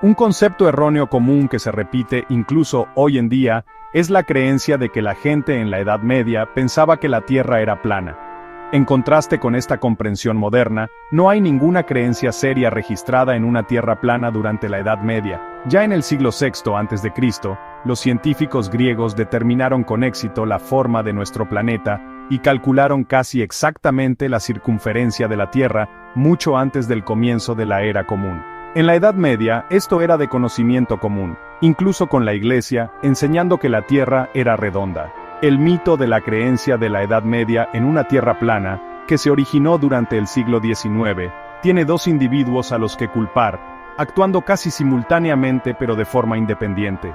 Un concepto erróneo común que se repite incluso hoy en día es la creencia de que la gente en la Edad Media pensaba que la Tierra era plana. En contraste con esta comprensión moderna, no hay ninguna creencia seria registrada en una Tierra plana durante la Edad Media. Ya en el siglo VI a.C., los científicos griegos determinaron con éxito la forma de nuestro planeta y calcularon casi exactamente la circunferencia de la Tierra mucho antes del comienzo de la Era Común. En la Edad Media, esto era de conocimiento común, incluso con la Iglesia, enseñando que la Tierra era redonda. El mito de la creencia de la Edad Media en una Tierra plana, que se originó durante el siglo XIX, tiene dos individuos a los que culpar, actuando casi simultáneamente pero de forma independiente.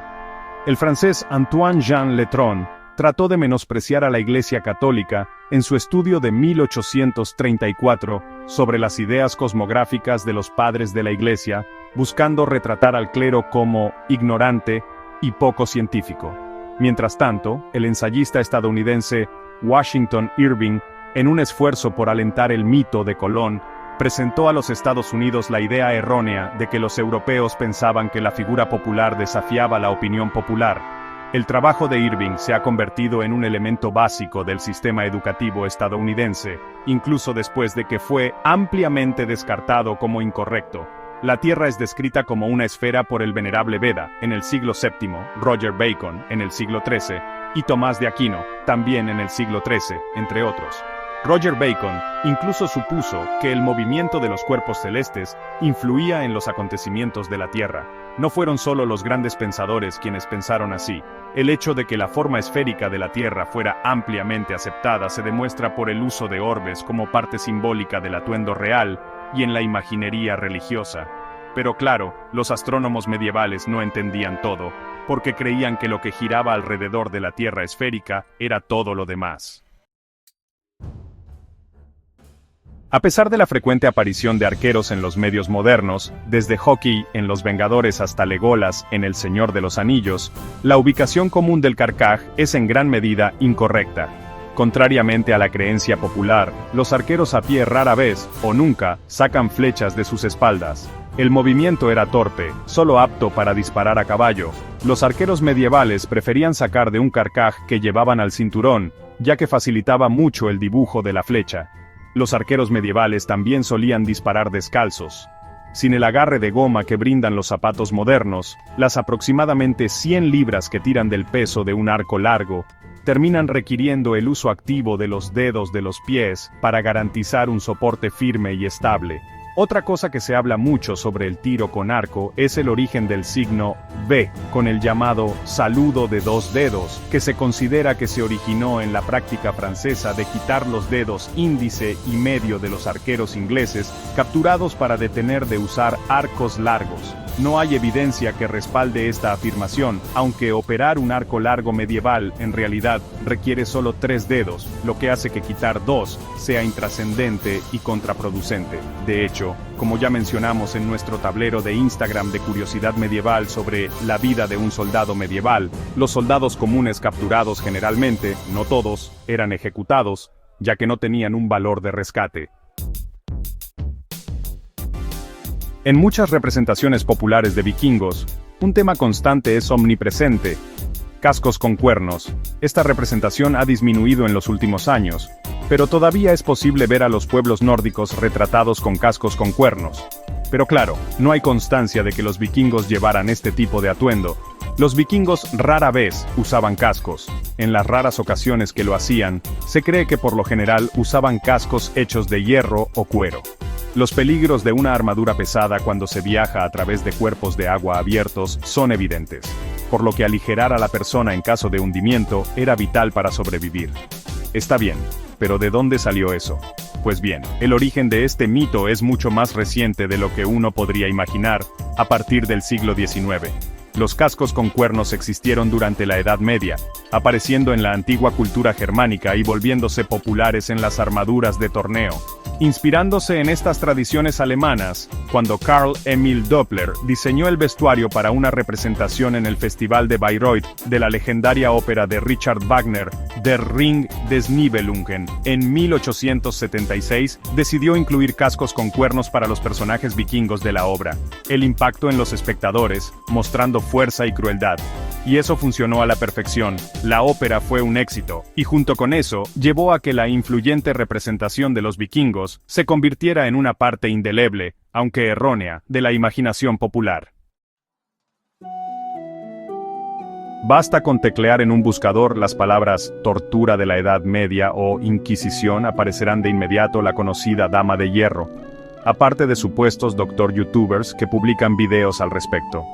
El francés Antoine-Jean Letron trató de menospreciar a la Iglesia Católica en su estudio de 1834 sobre las ideas cosmográficas de los padres de la Iglesia, buscando retratar al clero como ignorante y poco científico. Mientras tanto, el ensayista estadounidense Washington Irving, en un esfuerzo por alentar el mito de Colón, presentó a los Estados Unidos la idea errónea de que los europeos pensaban que la figura popular desafiaba la opinión popular. El trabajo de Irving se ha convertido en un elemento básico del sistema educativo estadounidense, incluso después de que fue ampliamente descartado como incorrecto. La Tierra es descrita como una esfera por el venerable Beda, en el siglo VII, Roger Bacon, en el siglo XIII, y Tomás de Aquino, también en el siglo XIII, entre otros. Roger Bacon incluso supuso que el movimiento de los cuerpos celestes influía en los acontecimientos de la Tierra. No fueron solo los grandes pensadores quienes pensaron así. El hecho de que la forma esférica de la Tierra fuera ampliamente aceptada se demuestra por el uso de orbes como parte simbólica del atuendo real y en la imaginería religiosa. Pero claro, los astrónomos medievales no entendían todo, porque creían que lo que giraba alrededor de la Tierra esférica era todo lo demás. A pesar de la frecuente aparición de arqueros en los medios modernos, desde Hawkeye en Los Vengadores hasta Legolas en El Señor de los Anillos, la ubicación común del Carcaj es en gran medida incorrecta. Contrariamente a la creencia popular, los arqueros a pie rara vez, o nunca, sacan flechas de sus espaldas. El movimiento era torpe, solo apto para disparar a caballo. Los arqueros medievales preferían sacar de un carcaj que llevaban al cinturón, ya que facilitaba mucho el dibujo de la flecha. Los arqueros medievales también solían disparar descalzos. Sin el agarre de goma que brindan los zapatos modernos, las aproximadamente 100 libras que tiran del peso de un arco largo, terminan requiriendo el uso activo de los dedos de los pies para garantizar un soporte firme y estable. Otra cosa que se habla mucho sobre el tiro con arco es el origen del signo V, con el llamado saludo de dos dedos, que se considera que se originó en la práctica francesa de quitar los dedos índice y medio de los arqueros ingleses, capturados para detener de usar arcos largos. No hay evidencia que respalde esta afirmación, aunque operar un arco largo medieval en realidad requiere solo 3 dedos, lo que hace que quitar 2 sea intrascendente y contraproducente. De hecho, como ya mencionamos en nuestro tablero de Instagram de Curiosidad Medieval sobre la vida de un soldado medieval, los soldados comunes capturados generalmente, no todos, eran ejecutados, ya que no tenían un valor de rescate. En muchas representaciones populares de vikingos, un tema constante es omnipresente: cascos con cuernos. Esta representación ha disminuido en los últimos años, pero todavía es posible ver a los pueblos nórdicos retratados con cascos con cuernos. Pero claro, no hay constancia de que los vikingos llevaran este tipo de atuendo. Los vikingos rara vez usaban cascos. En las raras ocasiones que lo hacían, se cree que por lo general usaban cascos hechos de hierro o cuero. Los peligros de una armadura pesada cuando se viaja a través de cuerpos de agua abiertos son evidentes, por lo que aligerar a la persona en caso de hundimiento era vital para sobrevivir. Está bien, pero ¿de dónde salió eso? Pues bien, el origen de este mito es mucho más reciente de lo que uno podría imaginar, a partir del siglo XIX. Los cascos con cuernos existieron durante la Edad Media, apareciendo en la antigua cultura germánica y volviéndose populares en las armaduras de torneo. Inspirándose en estas tradiciones alemanas, cuando Karl Emil Doppler diseñó el vestuario para una representación en el Festival de Bayreuth de la legendaria ópera de Richard Wagner, Der Ring des Nibelungen, en 1876, decidió incluir cascos con cuernos para los personajes vikingos de la obra. El impacto en los espectadores, mostrando fuerza y crueldad. Y eso funcionó a la perfección, la ópera fue un éxito, y junto con eso, llevó a que la influyente representación de los vikingos se convirtiera en una parte indeleble, aunque errónea, de la imaginación popular. Basta con teclear en un buscador las palabras tortura de la Edad Media o Inquisición, aparecerán de inmediato la conocida Dama de Hierro, aparte de supuestos youtubers que publican videos al respecto.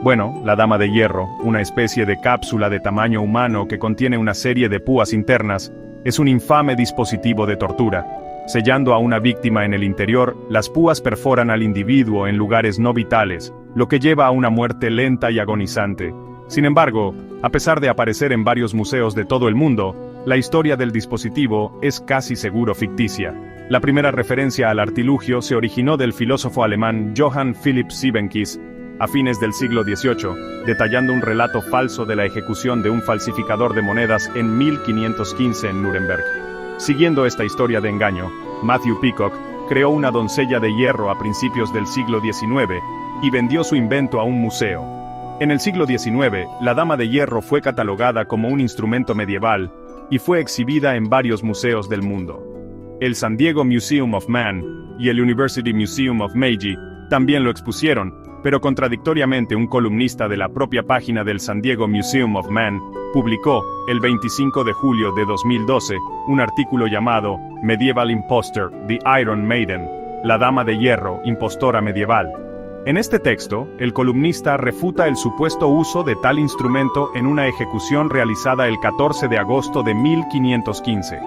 Bueno, la Dama de Hierro, una especie de cápsula de tamaño humano que contiene una serie de púas internas, es un infame dispositivo de tortura. Sellando a una víctima en el interior, las púas perforan al individuo en lugares no vitales, lo que lleva a una muerte lenta y agonizante. Sin embargo, a pesar de aparecer en varios museos de todo el mundo, la historia del dispositivo es casi seguro ficticia. La primera referencia al artilugio se originó del filósofo alemán Johann Philipp Siebenkees, a fines del siglo XVIII, detallando un relato falso de la ejecución de un falsificador de monedas en 1515 en Nuremberg. Siguiendo esta historia de engaño, Matthew Peacock creó una doncella de hierro a principios del siglo XIX y vendió su invento a un museo. En el siglo XIX, la Dama de Hierro fue catalogada como un instrumento medieval y fue exhibida en varios museos del mundo. El San Diego Museum of Man y el University Museum of Meiji también lo expusieron, pero contradictoriamente un columnista de la propia página del San Diego Museum of Man publicó, el 25 de julio de 2012, un artículo llamado Medieval Imposter, The Iron Maiden, la Dama de Hierro, impostora medieval. En este texto, el columnista refuta el supuesto uso de tal instrumento en una ejecución realizada el 14 de agosto de 1515.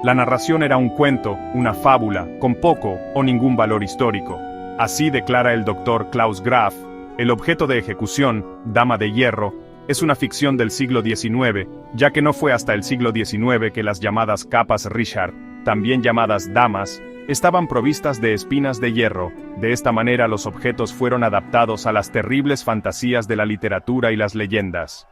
La narración era un cuento, una fábula, con poco o ningún valor histórico. Así declara el Dr. Klaus Graf, el objeto de ejecución, Dama de Hierro, es una ficción del siglo XIX, ya que no fue hasta el siglo XIX que las llamadas capas Richard, también llamadas damas, estaban provistas de espinas de hierro. De esta manera los objetos fueron adaptados a las terribles fantasías de la literatura y las leyendas.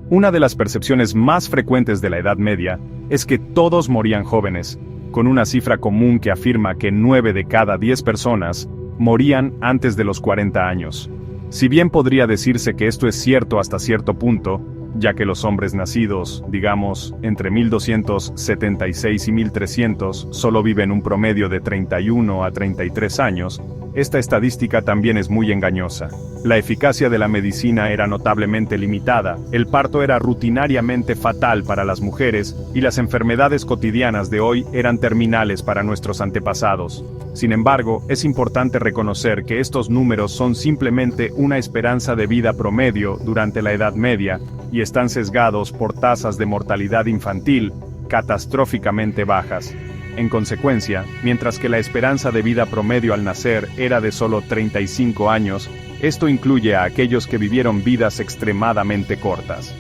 Una de las percepciones más frecuentes de la Edad Media es que todos morían jóvenes, con una cifra común que afirma que 9 de cada 10 personas morían antes de los 40 años. Si bien podría decirse que esto es cierto hasta cierto punto, ya que los hombres nacidos, digamos, entre 1276 y 1300, solo viven un promedio de 31 a 33 años, esta estadística también es muy engañosa. La eficacia de la medicina era notablemente limitada, el parto era rutinariamente fatal para las mujeres, y las enfermedades cotidianas de hoy eran terminales para nuestros antepasados. Sin embargo, es importante reconocer que estos números son simplemente una esperanza de vida promedio durante la Edad Media, y están sesgados por tasas de mortalidad infantil catastróficamente bajas. En consecuencia, mientras que la esperanza de vida promedio al nacer era de solo 35 años, esto incluye a aquellos que vivieron vidas extremadamente cortas.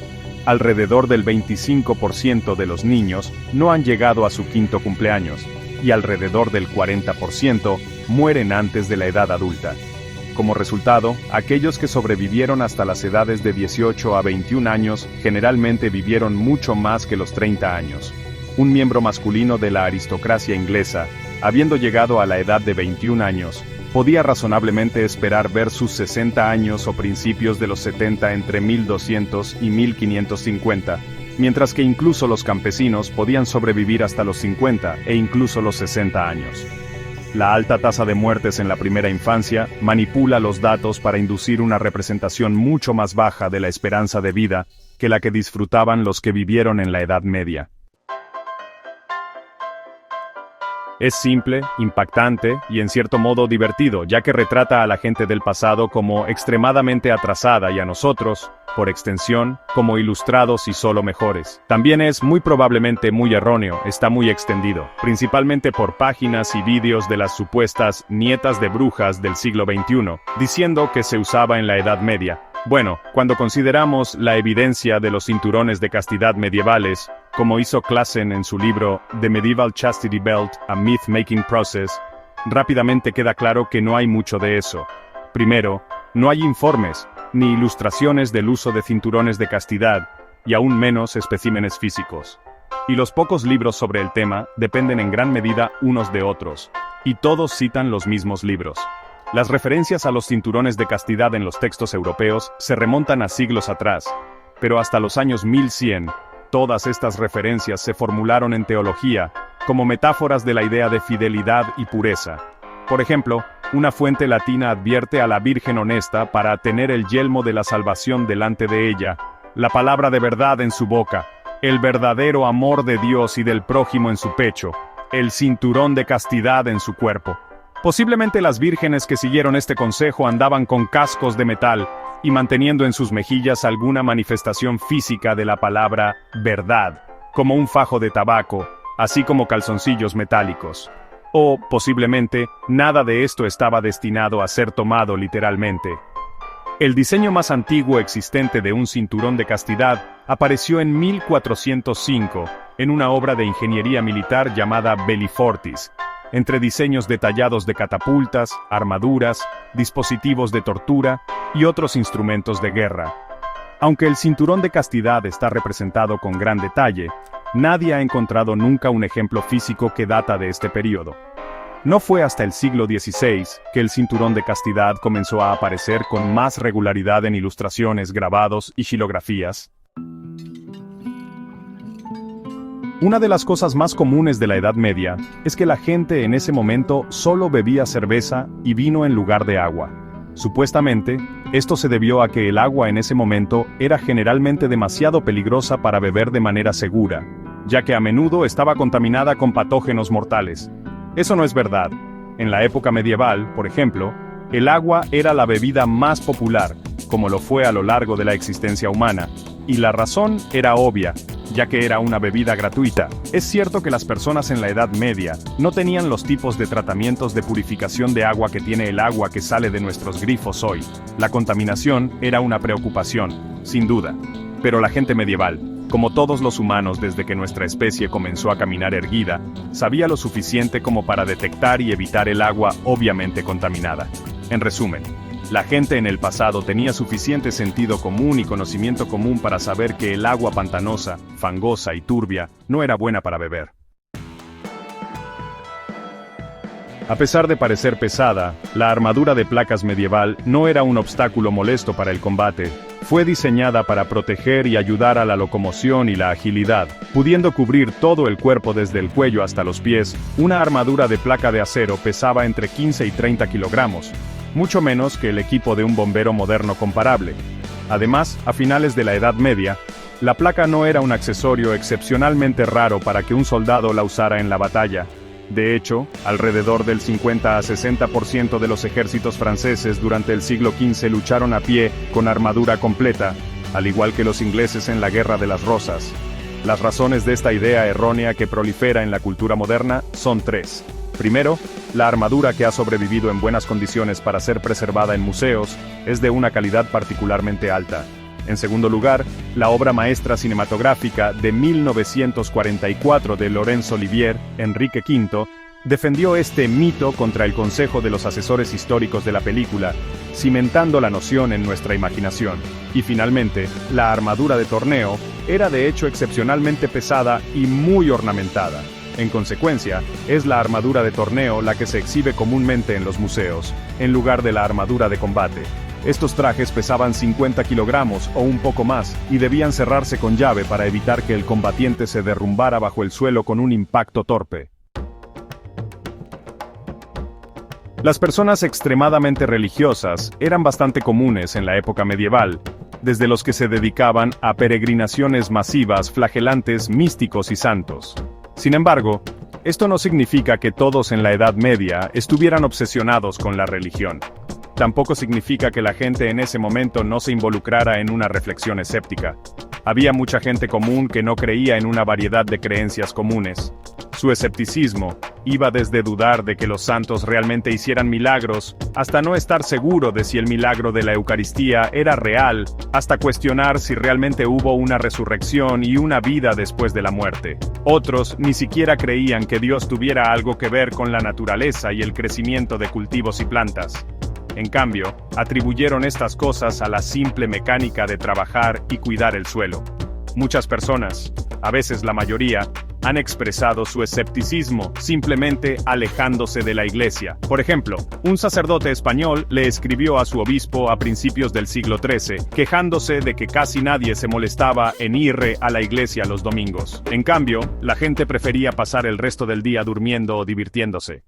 Alrededor del 25% de los niños no han llegado a su quinto cumpleaños, y alrededor del 40% mueren antes de la edad adulta. Como resultado, aquellos que sobrevivieron hasta las edades de 18 a 21 años generalmente vivieron mucho más que los 30 años. Un miembro masculino de la aristocracia inglesa, habiendo llegado a la edad de 21 años, podía razonablemente esperar ver sus 60 años o principios de los 70 entre 1200 y 1550, mientras que incluso los campesinos podían sobrevivir hasta los 50 e incluso los 60 años. La alta tasa de muertes en la primera infancia manipula los datos para inducir una representación mucho más baja de la esperanza de vida que la que disfrutaban los que vivieron en la Edad Media. Es simple, impactante y en cierto modo divertido, ya que retrata a la gente del pasado como extremadamente atrasada y a nosotros, por extensión, como ilustrados y solo mejores. También es muy probablemente muy erróneo, está muy extendido, principalmente por páginas y vídeos de las supuestas nietas de brujas del siglo XXI, diciendo que se usaba en la Edad Media. Bueno, cuando consideramos la evidencia de los cinturones de castidad medievales, como hizo Classen en su libro The Medieval Chastity Belt, A Myth-Making Process, rápidamente queda claro que no hay mucho de eso. Primero, no hay informes, ni ilustraciones del uso de cinturones de castidad, y aún menos especímenes físicos. Y los pocos libros sobre el tema dependen en gran medida unos de otros, y todos citan los mismos libros. Las referencias a los cinturones de castidad en los textos europeos se remontan a siglos atrás, pero hasta los años 1100, todas estas referencias se formularon en teología como metáforas de la idea de fidelidad y pureza. Por ejemplo, una fuente latina advierte a la Virgen honesta para tener el yelmo de la salvación delante de ella, la palabra de verdad en su boca, el verdadero amor de Dios y del prójimo en su pecho, el cinturón de castidad en su cuerpo. Posiblemente las vírgenes que siguieron este consejo andaban con cascos de metal y manteniendo en sus mejillas alguna manifestación física de la palabra verdad, como un fajo de tabaco, así como calzoncillos metálicos. O, posiblemente, nada de esto estaba destinado a ser tomado literalmente. El diseño más antiguo existente de un cinturón de castidad apareció en 1405, en una obra de ingeniería militar llamada Bellifortis, entre diseños detallados de catapultas, armaduras, dispositivos de tortura y otros instrumentos de guerra. Aunque el cinturón de castidad está representado con gran detalle, nadie ha encontrado nunca un ejemplo físico que data de este periodo. No fue hasta el siglo XVI que el cinturón de castidad comenzó a aparecer con más regularidad en ilustraciones, grabados y xilografías. Una de las cosas más comunes de la Edad Media es que la gente en ese momento solo bebía cerveza y vino en lugar de agua. Supuestamente, esto se debió a que el agua en ese momento era generalmente demasiado peligrosa para beber de manera segura, ya que a menudo estaba contaminada con patógenos mortales. Eso no es verdad. En la época medieval, por ejemplo, el agua era la bebida más popular, como lo fue a lo largo de la existencia humana, y la razón era obvia, ya que era una bebida gratuita. Es cierto que las personas en la Edad Media no tenían los tipos de tratamientos de purificación de agua que tiene el agua que sale de nuestros grifos hoy. La contaminación era una preocupación, sin duda. Pero la gente medieval, como todos los humanos desde que nuestra especie comenzó a caminar erguida, sabía lo suficiente como para detectar y evitar el agua obviamente contaminada. En resumen, la gente en el pasado tenía suficiente sentido común y conocimiento común para saber que el agua pantanosa, fangosa y turbia no era buena para beber. A pesar de parecer pesada, la armadura de placas medieval no era un obstáculo molesto para el combate. Fue diseñada para proteger y ayudar a la locomoción y la agilidad, pudiendo cubrir todo el cuerpo desde el cuello hasta los pies. Una armadura de placa de acero pesaba entre 15 y 30 kilogramos, mucho menos que el equipo de un bombero moderno comparable. Además, a finales de la Edad Media, la placa no era un accesorio excepcionalmente raro para que un soldado la usara en la batalla. De hecho, alrededor del 50 a 60% de los ejércitos franceses durante el siglo XV lucharon a pie con armadura completa, al igual que los ingleses en la Guerra de las Rosas. Las razones de esta idea errónea que prolifera en la cultura moderna son tres. Primero, la armadura que ha sobrevivido en buenas condiciones para ser preservada en museos es de una calidad particularmente alta. En segundo lugar, la obra maestra cinematográfica de 1944 de Laurence Olivier, Enrique V, defendió este mito contra el consejo de los asesores históricos de la película, cimentando la noción en nuestra imaginación. Y finalmente, la armadura de torneo era de hecho excepcionalmente pesada y muy ornamentada. En consecuencia, es la armadura de torneo la que se exhibe comúnmente en los museos, en lugar de la armadura de combate. Estos trajes pesaban 50 kilogramos o un poco más, y debían cerrarse con llave para evitar que el combatiente se derrumbara bajo el suelo con un impacto torpe. Las personas extremadamente religiosas eran bastante comunes en la época medieval, desde los que se dedicaban a peregrinaciones masivas, flagelantes, místicos y santos. Sin embargo, Esto no significa que todos en la Edad Media estuvieran obsesionados con la religión. Tampoco significa que la gente en ese momento no se involucrara en una reflexión escéptica. Había mucha gente común que no creía en una variedad de creencias comunes. Su escepticismo iba desde dudar de que los santos realmente hicieran milagros, hasta no estar seguro de si el milagro de la Eucaristía era real, hasta cuestionar si realmente hubo una resurrección y una vida después de la muerte. Otros ni siquiera creían que Dios tuviera algo que ver con la naturaleza y el crecimiento de cultivos y plantas. En cambio, atribuyeron estas cosas a la simple mecánica de trabajar y cuidar el suelo. Muchas personas, a veces la mayoría, han expresado su escepticismo simplemente alejándose de la iglesia. Por ejemplo, un sacerdote español le escribió a su obispo a principios del siglo XIII, quejándose de que casi nadie se molestaba en ir a la iglesia los domingos. En cambio, la gente prefería pasar el resto del día durmiendo o divirtiéndose.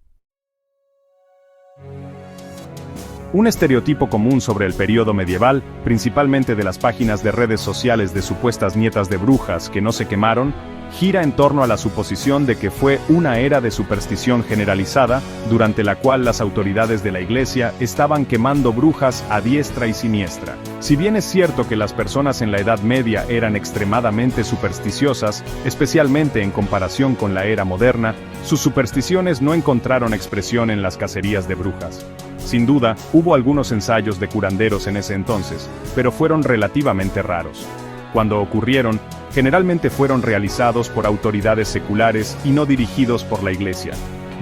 Un estereotipo común sobre el periodo medieval, principalmente de las páginas de redes sociales de supuestas nietas de brujas que no se quemaron, gira en torno a la suposición de que fue una era de superstición generalizada, durante la cual las autoridades de la iglesia estaban quemando brujas a diestra y siniestra. Si bien es cierto que las personas en la Edad Media eran extremadamente supersticiosas, especialmente en comparación con la era moderna, sus supersticiones no encontraron expresión en las cacerías de brujas. Sin duda, hubo algunos ensayos de curanderos en ese entonces, pero fueron relativamente raros. Cuando ocurrieron, generalmente fueron realizados por autoridades seculares y no dirigidos por la iglesia.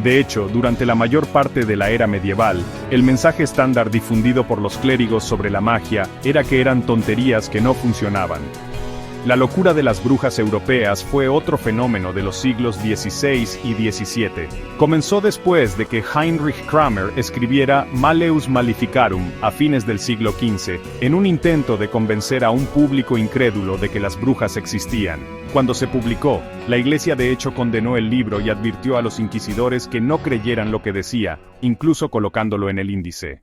De hecho, durante la mayor parte de la era medieval, el mensaje estándar difundido por los clérigos sobre la magia era que eran tonterías que no funcionaban. La locura de las brujas europeas fue otro fenómeno de los siglos XVI y XVII. Comenzó después de que Heinrich Kramer escribiera Malleus Maleficarum a fines del siglo XV, en un intento de convencer a un público incrédulo de que las brujas existían. Cuando se publicó, la iglesia de hecho condenó el libro y advirtió a los inquisidores que no creyeran lo que decía, incluso colocándolo en el índice.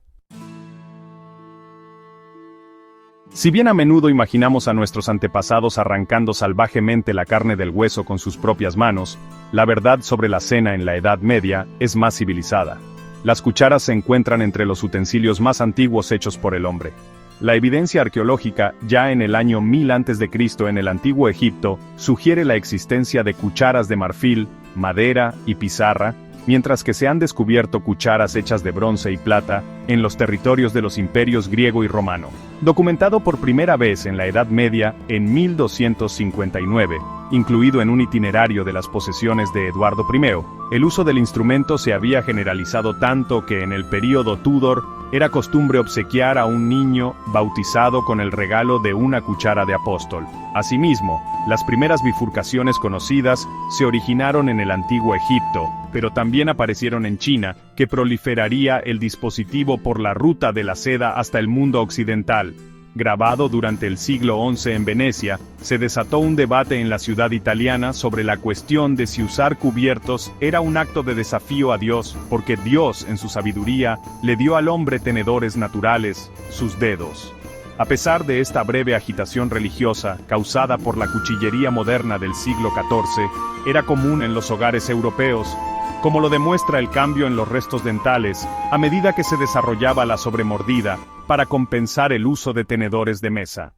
Si bien a menudo imaginamos a nuestros antepasados arrancando salvajemente la carne del hueso con sus propias manos, la verdad sobre la cena en la Edad Media es más civilizada. Las cucharas se encuentran entre los utensilios más antiguos hechos por el hombre. La evidencia arqueológica, ya en el año 1000 a.C. en el Antiguo Egipto, sugiere la existencia de cucharas de marfil, madera y pizarra, mientras que se han descubierto cucharas hechas de bronce y plata en los territorios de los imperios griego y romano. Documentado por primera vez en la Edad Media en 1259, incluido en un itinerario de las posesiones de Eduardo I, el uso del instrumento se había generalizado tanto que en el período Tudor era costumbre obsequiar a un niño bautizado con el regalo de una cuchara de apóstol. Asimismo, las primeras bifurcaciones conocidas se originaron en el Antiguo Egipto, pero también aparecieron en China, que proliferaría el dispositivo por la ruta de la seda hasta el mundo occidental. Grabado durante el siglo XI en Venecia, se desató un debate en la ciudad italiana sobre la cuestión de si usar cubiertos era un acto de desafío a Dios, porque Dios, en su sabiduría, le dio al hombre tenedores naturales, sus dedos. A pesar de esta breve agitación religiosa, causada por la cuchillería moderna del siglo XIV, era común en los hogares europeos, como lo demuestra el cambio en los restos dentales, a medida que se desarrollaba la sobremordida, para compensar el uso de tenedores de mesa.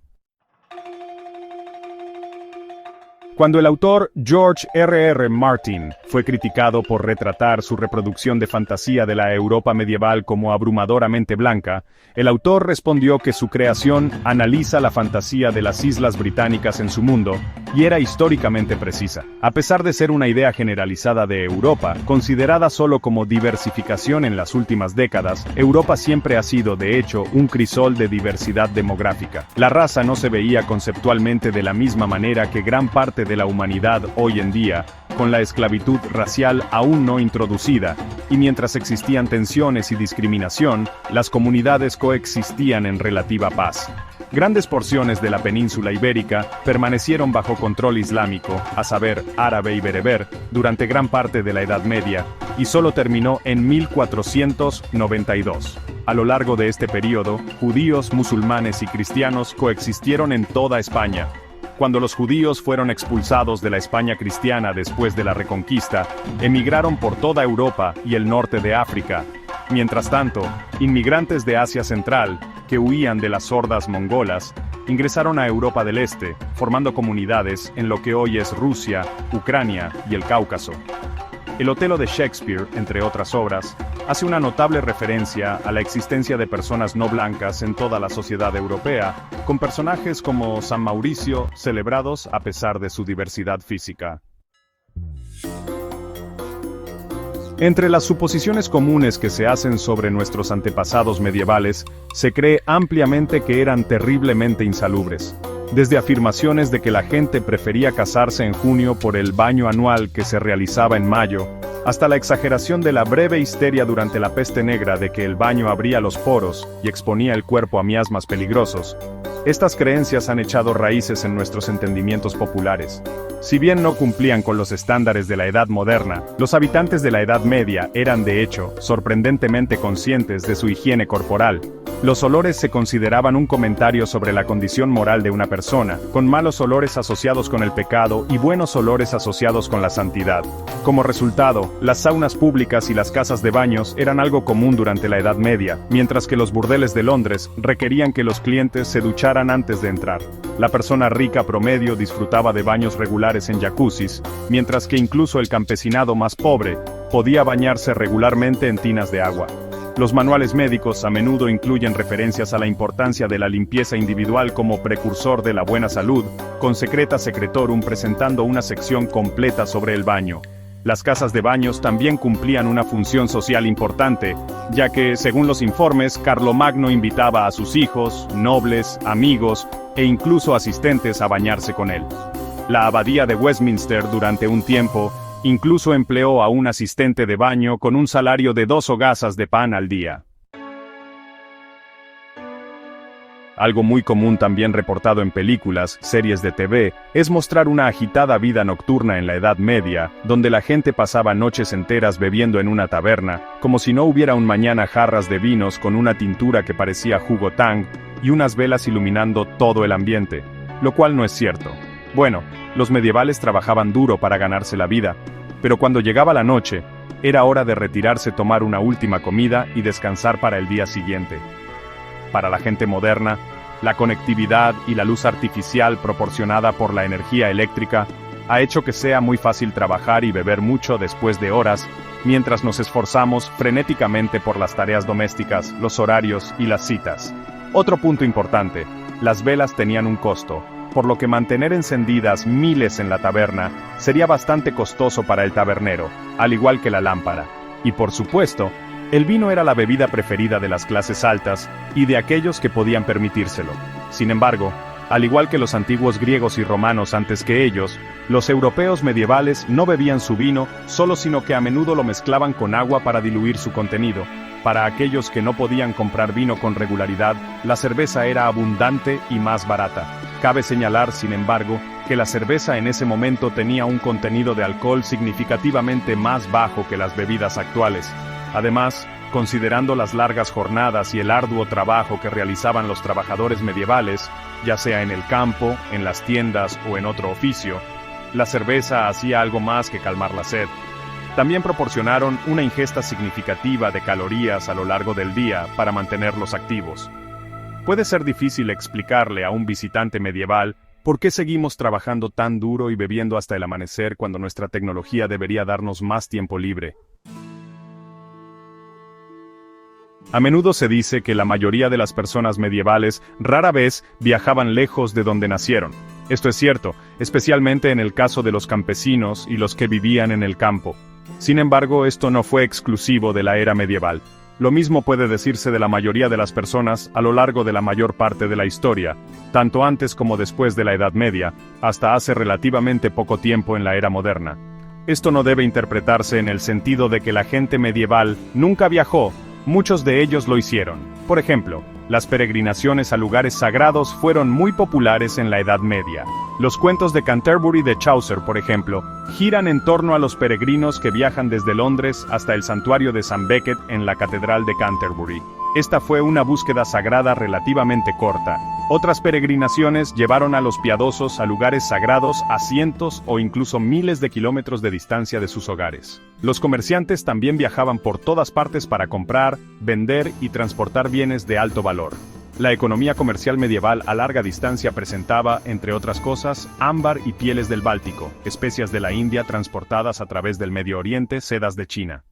Cuando el autor George R.R. Martin fue criticado por retratar su reproducción de fantasía de la Europa medieval como abrumadoramente blanca, el autor respondió que su creación analiza la fantasía de las islas británicas en su mundo, y era históricamente precisa. A pesar de ser una idea generalizada de Europa, considerada solo como diversificación en las últimas décadas, Europa siempre ha sido de hecho un crisol de diversidad demográfica. La raza no se veía conceptualmente de la misma manera que gran parte de la humanidad hoy en día, con la esclavitud racial aún no introducida, y mientras existían tensiones y discriminación, las comunidades coexistían en relativa paz. Grandes porciones de la península ibérica permanecieron bajo control islámico, a saber, árabe y bereber, durante gran parte de la Edad Media, y solo terminó en 1492. A lo largo de este periodo, judíos, musulmanes y cristianos coexistieron en toda España. Cuando los judíos fueron expulsados de la España cristiana después de la Reconquista, emigraron por toda Europa y el norte de África. Mientras tanto, inmigrantes de Asia Central, que huían de las hordas mongolas, ingresaron a Europa del Este, formando comunidades en lo que hoy es Rusia, Ucrania y el Cáucaso. El Otelo de Shakespeare, entre otras obras, hace una notable referencia a la existencia de personas no blancas en toda la sociedad europea, con personajes como San Mauricio celebrados a pesar de su diversidad física. Entre las suposiciones comunes que se hacen sobre nuestros antepasados medievales, se cree ampliamente que eran terriblemente insalubres. Desde afirmaciones de que la gente prefería casarse en junio por el baño anual que se realizaba en mayo, hasta la exageración de la breve histeria durante la peste negra de que el baño abría los poros y exponía el cuerpo a miasmas peligrosos. Estas creencias han echado raíces en nuestros entendimientos populares. Si bien no cumplían con los estándares de la Edad Moderna, los habitantes de la Edad Media eran de hecho sorprendentemente conscientes de su higiene corporal. Los olores se consideraban un comentario sobre la condición moral de una persona, con malos olores asociados con el pecado y buenos olores asociados con la santidad. Como resultado, las saunas públicas y las casas de baños eran algo común durante la Edad Media, mientras que los burdeles de Londres requerían que los clientes se ducharan antes de entrar. La persona rica promedio disfrutaba de baños regulares en jacuzzis, mientras que incluso el campesinado más pobre podía bañarse regularmente en tinas de agua. Los manuales médicos a menudo incluyen referencias a la importancia de la limpieza individual como precursor de la buena salud, con Secreta Secretorum presentando una sección completa sobre el baño. Las casas de baños también cumplían una función social importante, ya que, según los informes, Carlomagno invitaba a sus hijos, nobles, amigos e incluso asistentes a bañarse con él. La abadía de Westminster durante un tiempo incluso empleó a un asistente de baño con un salario de 2 hogazas de pan al día. Algo muy común también reportado en películas, series de TV, es mostrar una agitada vida nocturna en la Edad Media, donde la gente pasaba noches enteras bebiendo en una taberna, como si no hubiera un mañana jarras de vinos con una tintura que parecía jugo Tang, y unas velas iluminando todo el ambiente, lo cual no es cierto. Bueno, los medievales trabajaban duro para ganarse la vida, pero cuando llegaba la noche, era hora de retirarse, tomar una última comida y descansar para el día siguiente. Para la gente moderna, la conectividad y la luz artificial proporcionada por la energía eléctrica ha hecho que sea muy fácil trabajar y beber mucho después de horas, mientras nos esforzamos frenéticamente por las tareas domésticas, los horarios y las citas. Otro punto importante, las velas tenían un costo, por lo que mantener encendidas miles en la taberna sería bastante costoso para el tabernero, al igual que la lámpara. Y por supuesto, el vino era la bebida preferida de las clases altas y de aquellos que podían permitírselo. Sin embargo, al igual que los antiguos griegos y romanos antes que ellos, los europeos medievales no bebían su vino solo, sino que a menudo lo mezclaban con agua para diluir su contenido. Para aquellos que no podían comprar vino con regularidad, la cerveza era abundante y más barata. Cabe señalar, sin embargo, que la cerveza en ese momento tenía un contenido de alcohol significativamente más bajo que las bebidas actuales. Además, considerando las largas jornadas y el arduo trabajo que realizaban los trabajadores medievales, ya sea en el campo, en las tiendas o en otro oficio, la cerveza hacía algo más que calmar la sed. También proporcionaron una ingesta significativa de calorías a lo largo del día para mantenerlos activos. Puede ser difícil explicarle a un visitante medieval por qué seguimos trabajando tan duro y bebiendo hasta el amanecer cuando nuestra tecnología debería darnos más tiempo libre. A menudo se dice que la mayoría de las personas medievales rara vez viajaban lejos de donde nacieron. Esto es cierto, especialmente en el caso de los campesinos y los que vivían en el campo. Sin embargo, esto no fue exclusivo de la era medieval. Lo mismo puede decirse de la mayoría de las personas a lo largo de la mayor parte de la historia, tanto antes como después de la Edad Media, hasta hace relativamente poco tiempo en la era moderna. Esto no debe interpretarse en el sentido de que la gente medieval nunca viajó. Muchos de ellos lo hicieron. Por ejemplo, las peregrinaciones a lugares sagrados fueron muy populares en la Edad Media. Los cuentos de Canterbury de Chaucer, por ejemplo, giran en torno a los peregrinos que viajan desde Londres hasta el santuario de St. Becket en la Catedral de Canterbury. Esta fue una búsqueda sagrada relativamente corta. Otras peregrinaciones llevaron a los piadosos a lugares sagrados a cientos o incluso miles de kilómetros de distancia de sus hogares. Los comerciantes también viajaban por todas partes para comprar, vender y transportar bienes de alto valor. La economía comercial medieval a larga distancia presentaba, entre otras cosas, ámbar y pieles del Báltico, especias de la India transportadas a través del Medio Oriente, sedas de China.